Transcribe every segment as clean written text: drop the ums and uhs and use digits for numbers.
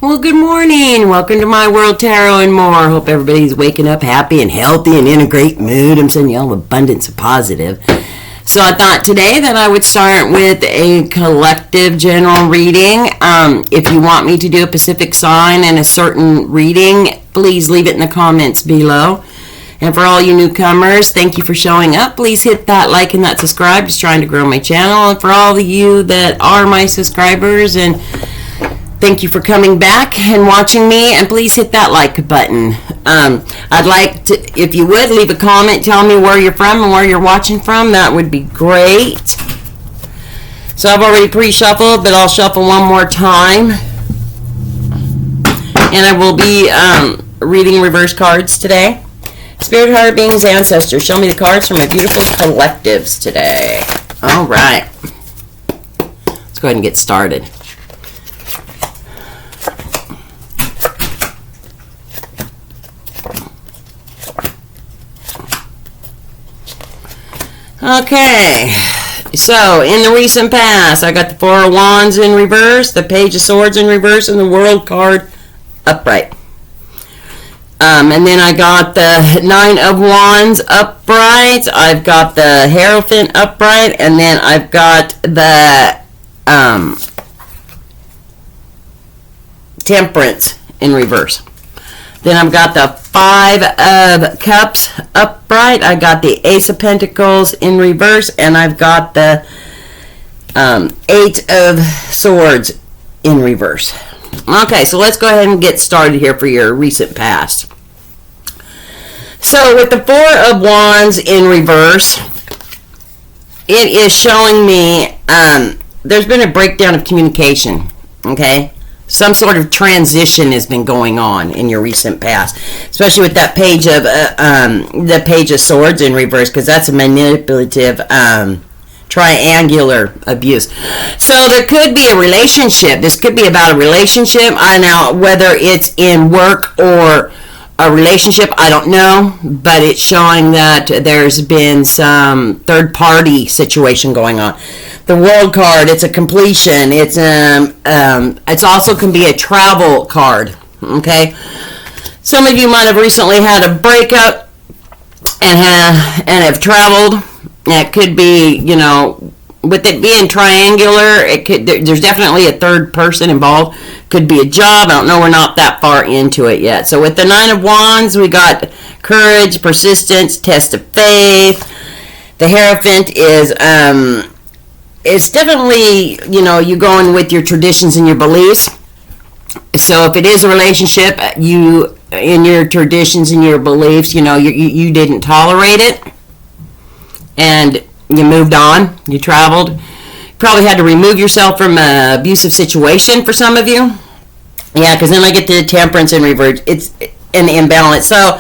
Well, good morning. Welcome to my world, tarot and more. Hope everybody's waking up happy and healthy and in a great mood. I'm sending you all abundance of positive. So I thought today that I would start with a collective general reading. If you want me to do a specific sign and a certain reading, please leave it in the comments below. And for all you newcomers, thank you for showing up. Please hit that like and that subscribe. Just trying to grow my channel. And for all of you that are my subscribers, and thank you for coming back and watching me, and please hit that like button. I'd like to, if you would, leave a comment, tell me where you're from and where you're watching from. That would be great. So I've already pre-shuffled, but I'll shuffle one more time. And I will be reading reverse cards today. Spirit, higher beings, ancestors, show me the cards for my beautiful collectives today. All right. Let's go ahead and get started. Okay, so in the recent past, I got the Four of Wands in reverse, the Page of Swords in reverse, and the World card upright. And then I got the Nine of Wands upright, I've got the Hierophant upright, and then I've got the Temperance in reverse. Then I've got the Five of Cups upright. I got the Ace of Pentacles in reverse. And I've got the Eight of Swords in reverse. Okay, so let's go ahead and get started here for your recent past. So with the Four of Wands in reverse, it is showing me there's been a breakdown of communication, okay? Some sort of transition has been going on in your recent past, especially with that page of the Page of Swords in reverse, because that's a manipulative triangular abuse. So there could be a relationship. This could be about a relationship. I know whether it's in work or a relationship, I don't know, but it's showing that there's been some third party situation going on. The World card, it's a completion. It's also can be a travel card. Okay, some of you might have recently had a breakup and have traveled. It could be, you know, with it being triangular, it could. There's definitely a third person involved. Could be a job. I don't know. We're not that far into it yet. So with the Nine of Wands, we got courage, persistence, test of faith. The Hierophant is it's definitely, you know, you going with your traditions and your beliefs. So if it is a relationship, you, in your traditions and your beliefs, you know, you didn't tolerate it, and you moved on, you traveled. You probably had to remove yourself from an abusive situation for some of you. Yeah, because then I get the Temperance in reverse. It's an imbalance. So,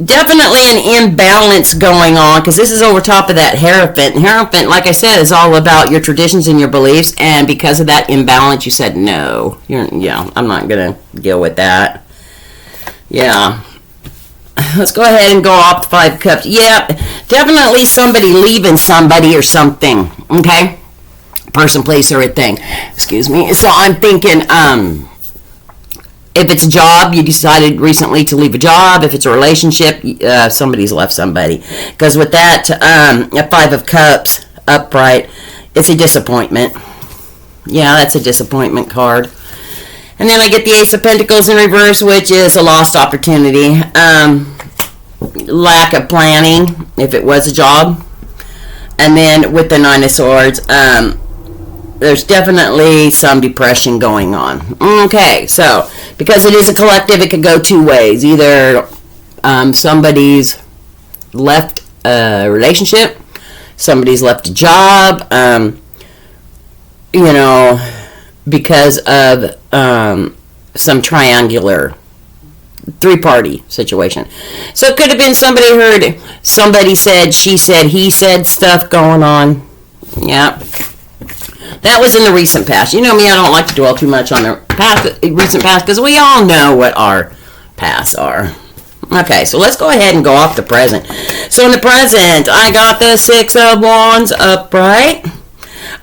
definitely an imbalance going on, because this is over top of that Hierophant. And Hierophant, like I said, is all about your traditions and your beliefs, and because of that imbalance, you said, no, I'm not going to deal with that. Yeah. Let's go ahead and go off the Five Cups. Yeah, definitely somebody leaving somebody or something, okay? Person, place, or a thing. Excuse me. So I'm thinking, if it's a job, you decided recently to leave a job. If it's a relationship, somebody's left somebody. Because with that Five of Cups upright, it's a disappointment. Yeah, that's a disappointment card. And then I get the Ace of Pentacles in reverse, which is a lost opportunity. Lack of planning, if it was a job. And then with the Nine of Swords, there's definitely some depression going on. Okay, so because it is a collective, it could go two ways. Either somebody's left a relationship, somebody's left a job, you know, because of some triangular three-party situation. So it could have been somebody heard, somebody said, she said, he said stuff going on. Yeah. That was in the recent past. You know me, I don't like to dwell too much on the recent past, because we all know what our pasts are. Okay, so let's go ahead and go off the present. So in the present, I got the Six of Wands upright.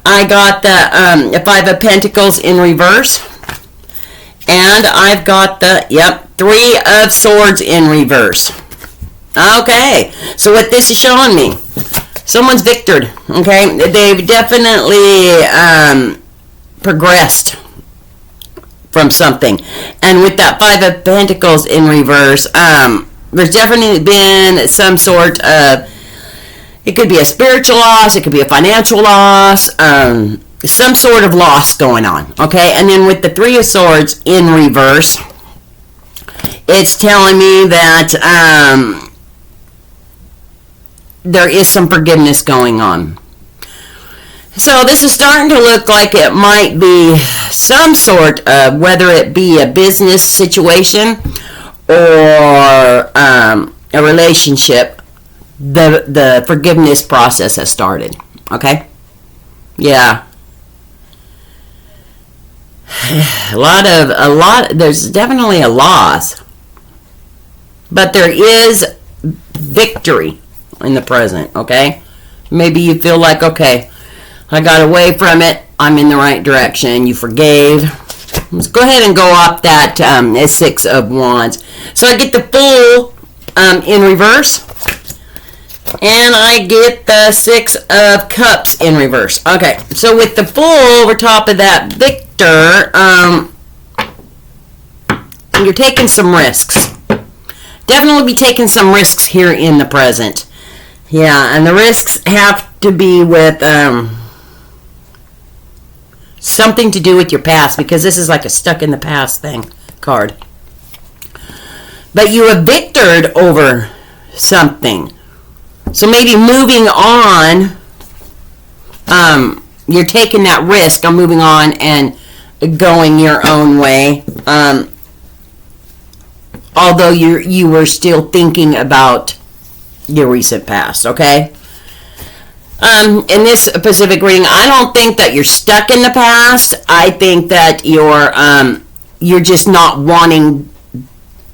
I got the Five of Pentacles in reverse. And I've got Three of Swords in reverse. Okay, so what this is showing me, someone's victored, okay? They've definitely progressed from something. And with that Five of Pentacles in reverse, there's definitely been some sort of, it could be a spiritual loss, it could be a financial loss, some sort of loss going on, okay? And then with the Three of Swords in reverse, it's telling me that there is some forgiveness going on. So this is starting to look like it might be some sort of, whether it be a business situation or a relationship, the forgiveness process has started, okay? Yeah. There's definitely a loss, but there is victory in the present, okay? Maybe you feel like, okay, I got away from it, I'm in the right direction, you forgave. Let's go ahead and go up that Six of Wands. So I get the Fool in reverse, and I get the Six of Cups in reverse. Okay, so with the Fool over top of that victor, you're taking some risks. Definitely be taking some risks here in the present. Yeah, and the risks have to be with something to do with your past, because this is like a stuck in the past thing card. But you have victored over something. So maybe moving on, you're taking that risk of moving on and going your own way. Although you were still thinking about your recent past, okay? In this Pacific reading, I don't think that you're stuck in the past. I think that you're just not wanting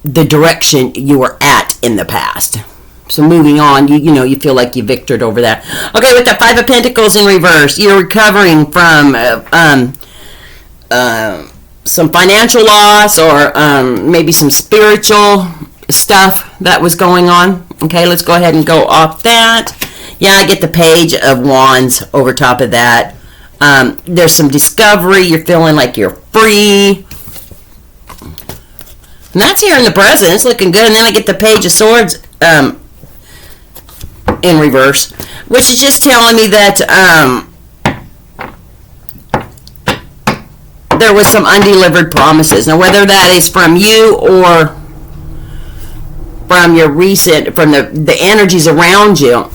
the direction you were at in the past. So moving on, you feel like you victored over that. Okay, with the Five of Pentacles in reverse, you're recovering from some financial loss, or maybe some spiritual stuff that was going on. Okay, let's go ahead and go off that. Yeah, I get the Page of Wands over top of that. There's some discovery. You're feeling like you're free. And that's here in the present. It's looking good. And then I get the Page of Swords in reverse, which is just telling me that there was some undelivered promises. Now, whether that is from you or from your from the energies around you,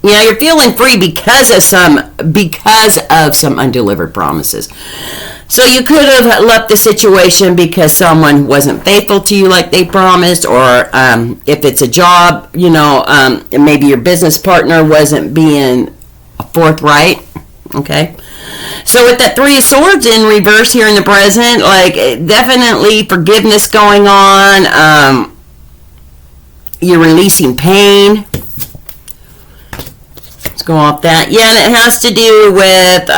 you're feeling free because of some undelivered promises. So you could have left the situation because someone wasn't faithful to you like they promised, or if it's a job, maybe your business partner wasn't being forthright. Okay. So with that Three of Swords in reverse here in the present, like, definitely forgiveness going on. You're releasing pain. Let's go off that. Yeah, and it has to do with,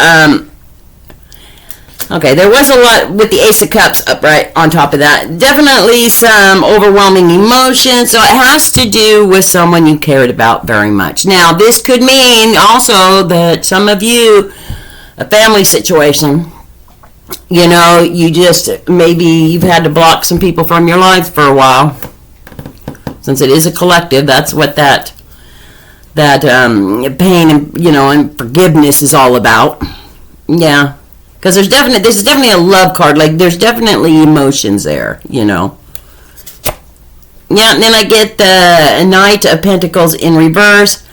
okay, there was a lot with the Ace of Cups up right on top of that. Definitely some overwhelming emotions. So it has to do with someone you cared about very much. Now, this could mean also that some of you, a family situation, you just, maybe you've had to block some people from your life for a while. Since it is a collective, that's what that pain and, and forgiveness is all about. Yeah. Because this is definitely a love card. Like, there's definitely emotions there, Yeah, and then I get the Knight of Pentacles in reverse.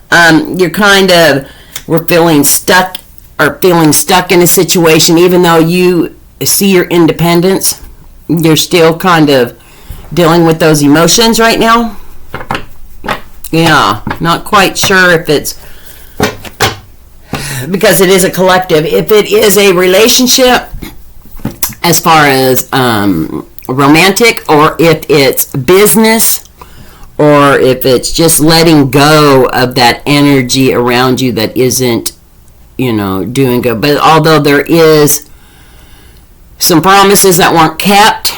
We're feeling stuck in a situation, even though you see your independence. You're still kind of dealing with those emotions right now. Yeah, not quite sure if it's, because it is a collective, if it is a relationship as far as romantic, or if it's business, or if it's just letting go of that energy around you that isn't, doing good. But although there is some promises that weren't kept.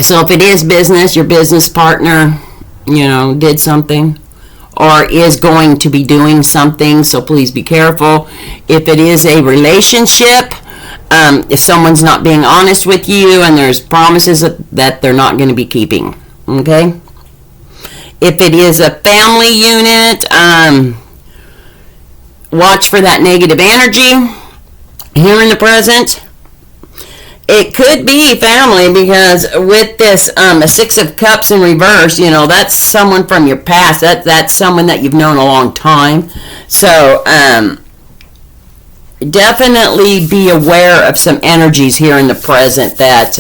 So if it is business, your business partner, did something or is going to be doing something, so please be careful. If it is a relationship, if someone's not being honest with you and there's promises that they're not going to be keeping, okay? If it is a family unit, watch for that negative energy here in the present. It could be family because with this a Six of Cups in reverse, that's someone from your past. That's someone that you've known a long time. So definitely be aware of some energies here in the present that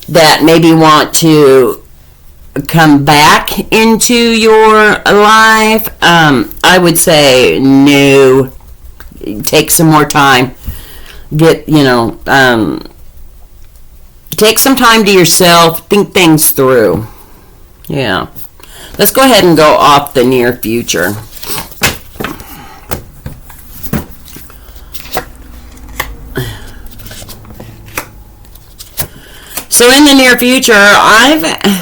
that maybe want to come back into your life. I would say no. Take some more time. Take some time to yourself. Think things through. Yeah. Let's go ahead and go off the near future. So in the near future, I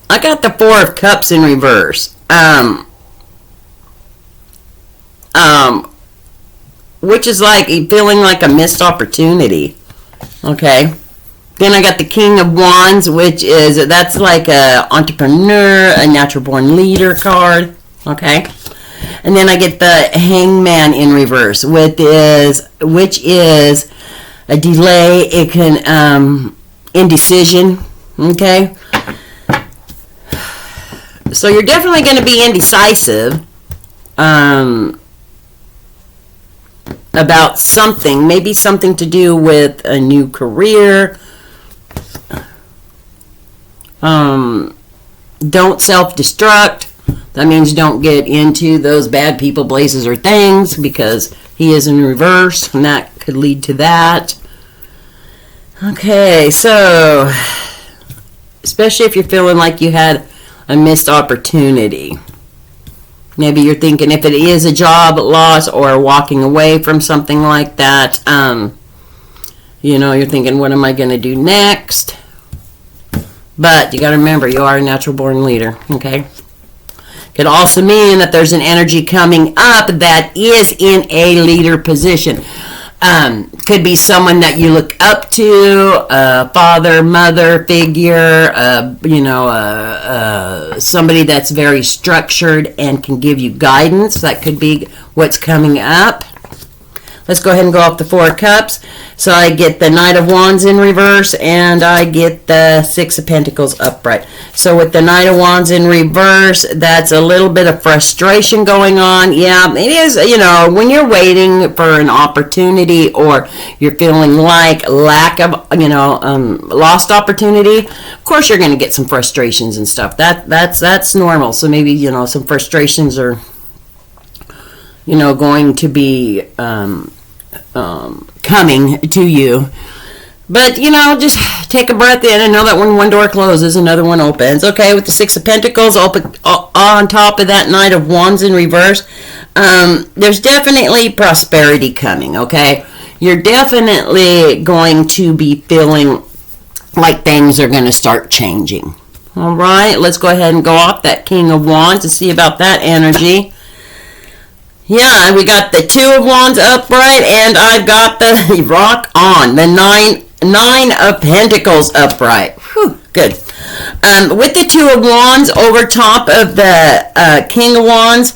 got the Four of Cups in reverse. Which is like feeling like a missed opportunity. Okay. Then I got the King of Wands, that's like a entrepreneur, a natural born leader card. Okay. And then I get the Hangman in reverse, which is a delay. It can indecision. Okay. So you're definitely going to be indecisive. About something, maybe something to do with a new career. Don't self-destruct. That means don't get into those bad people, places, or things because he is in reverse, and that could lead to that. Okay, so especially if you're feeling like you had a missed opportunity. Maybe you're thinking if it is a job loss or walking away from something like that, you're thinking, what am I going to do next? But you got to remember, you are a natural born leader, okay? Could also mean that there's an energy coming up that is in a leader position. Could be someone that you look up to, a father, mother figure, somebody that's very structured and can give you guidance. That could be what's coming up. Let's go ahead and go off the Four of Cups. So I get the Knight of Wands in reverse, and I get the Six of Pentacles upright. So with the Knight of Wands in reverse, that's a little bit of frustration going on. Yeah, it is, when you're waiting for an opportunity or you're feeling like lack of, lost opportunity, of course you're going to get some frustrations and stuff. That's normal. So maybe, some frustrations are going to be coming to you. But, just take a breath in and know that when one door closes, another one opens. Okay, with the Six of Pentacles open on top of that Knight of Wands in reverse, there's definitely prosperity coming, okay? You're definitely going to be feeling like things are going to start changing. All right, let's go ahead and go off that King of Wands and see about that energy. Yeah, we got the Two of Wands upright, and I've got the Rock on, the Nine of Pentacles upright. Whew, good. With the Two of Wands over top of the King of Wands,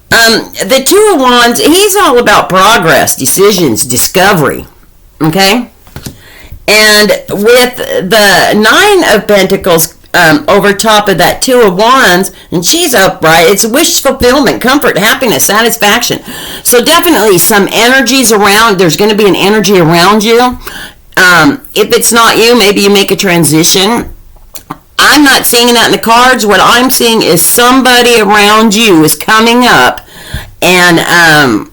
the Two of Wands, he's all about progress, decisions, discovery. Okay? And with the Nine of Pentacles over top of that Two of Wands, and she's upright, it's wish fulfillment, comfort, happiness, satisfaction. So definitely some energies around, there's going to be an energy around you. If it's not you, maybe you make a transition. I'm not seeing that in the cards. What I'm seeing is somebody around you is coming up and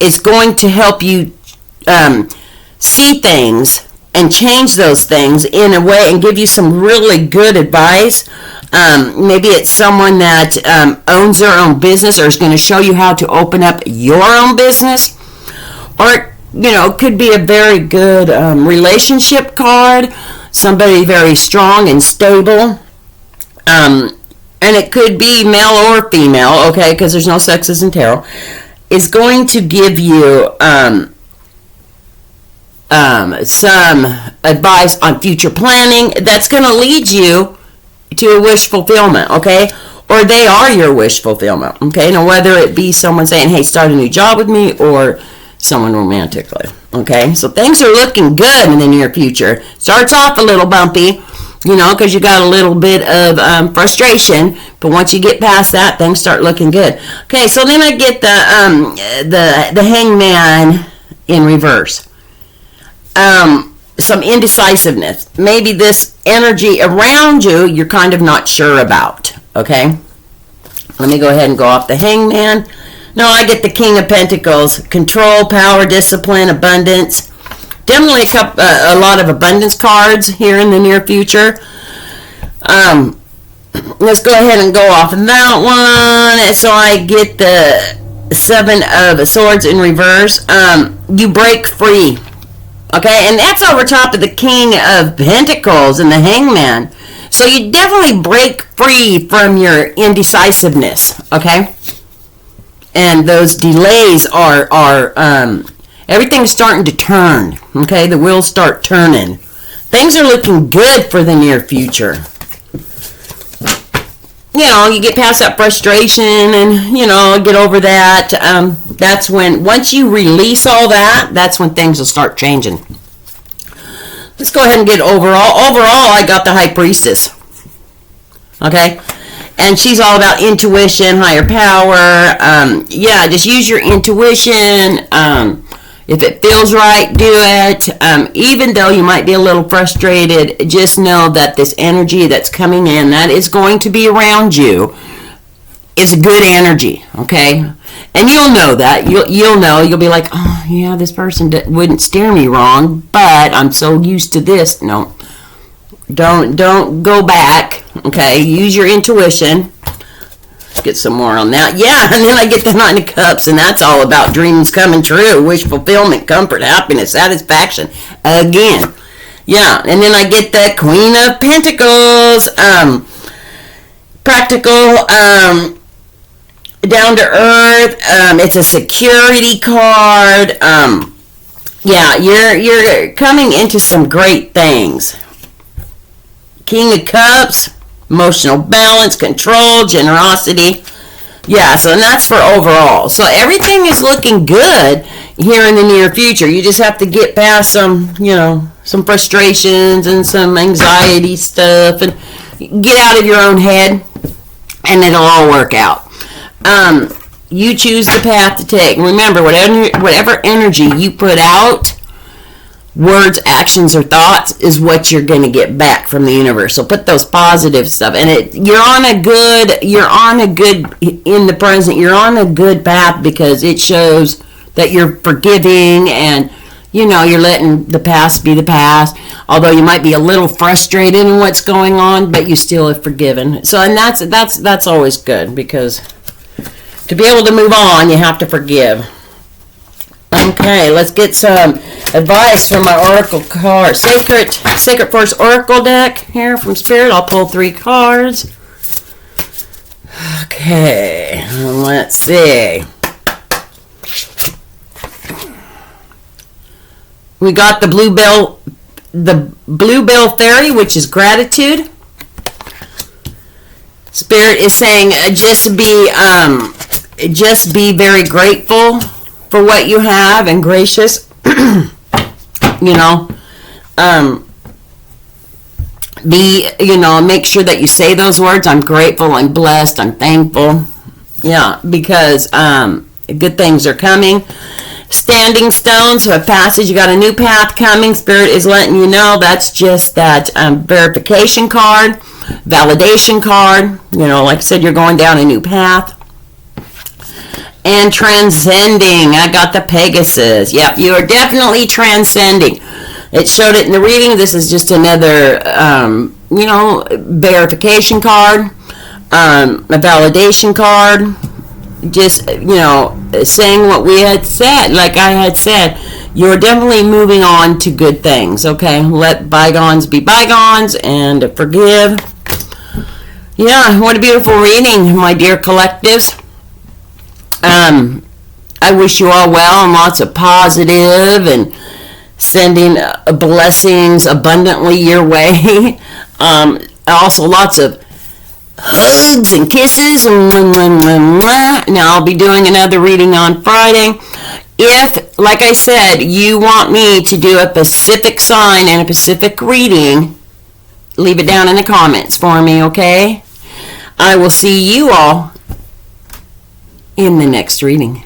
it's going to help you see things and change those things in a way and give you some really good advice. Maybe it's someone that owns their own business or is going to show you how to open up your own business. Or could be a very good relationship card. Somebody very strong and stable. And it could be male or female, okay, because there's no sexes in tarot. It's going to give you some advice on future planning that's going to lead you to a wish fulfillment, okay? Or they are your wish fulfillment, okay? Now, whether it be someone saying, hey, start a new job with me, or someone romantically, okay? So things are looking good in the near future. Starts off a little bumpy, because you got a little bit of frustration, but once you get past that, things start looking good. Okay, so then I get the Hangman in reverse. Some indecisiveness. Maybe this energy around you, you're kind of not sure about, okay? Let me go ahead and go off the Hangman. No, I get the King of Pentacles. Control, power, discipline, abundance. Definitely a lot of abundance cards here in the near future. Let's go ahead and go off of that one. So I get the Seven of Swords in reverse. You break free. Okay, and that's over top of the King of Pentacles and the Hangman. So you definitely break free from your indecisiveness, okay? And those delays are everything's starting to turn, okay? The wheels start turning. Things are looking good for the near future. You get past that frustration and, get over that. That's when, once you release all that, that's when things will start changing. Let's go ahead and get overall. Overall, I got the High Priestess. Okay? And she's all about intuition, higher power. Just use your intuition. If it feels right, do it. Even though you might be a little frustrated, just know that this energy that's coming in, that is going to be around you, is a good energy, okay? And you'll know that. You'll know. You'll be like, oh, yeah, this person wouldn't steer me wrong, but I'm so used to this. No. Don't go back, okay? Use your intuition. Get some more on that. Yeah, and then I get the Nine of Cups, and that's all about dreams coming true, wish fulfillment, comfort, happiness, satisfaction. Again. Yeah, and then I get the Queen of Pentacles, practical, down to earth. It's a security card. You're coming into some great things. King of Cups, emotional balance, control, generosity. Yeah, so that's for overall. So everything is looking good here in the near future. You just have to get past some frustrations and some anxiety stuff and get out of your own head, and it'll all work out. You choose the path to take. Remember, whatever energy you put out, words, actions, or thoughts is what you're going to get back from the universe. So put those positive stuff, and you're on a good in the present. You're on a good path because it shows that you're forgiving and you're letting the past be the past. Although you might be a little frustrated in what's going on, but you still have forgiven. So, and that's always good, because to be able to move on, you have to forgive. Okay, let's get some advice from my Oracle card. Sacred Force Oracle deck here from Spirit. I'll pull 3 cards. Okay, let's see. We got the Bluebell Fairy, which is gratitude. Spirit is saying just be very grateful for what you have and gracious. Make sure that you say those words. I'm grateful, I'm blessed, I'm thankful. Yeah, because good things are coming. Standing stones, so a passage, you got a new path coming. Spirit is letting you know that's just that verification card, validation card. Like I said, you're going down a new path. And transcending, I got the Pegasus. Yep, you are definitely transcending. It showed it in the reading. This is just another, verification card, a validation card. Just, saying what we had said, like I had said, you're definitely moving on to good things, okay? Let bygones be bygones and forgive. Yeah, what a beautiful reading, my dear collectives. I wish you all well and lots of positive and sending blessings abundantly your way. Also, lots of hugs and kisses. Now, I'll be doing another reading on Friday. If, like I said, you want me to do a Pacific sign and a Pacific reading, leave it down in the comments for me, okay? I will see you all in the next reading.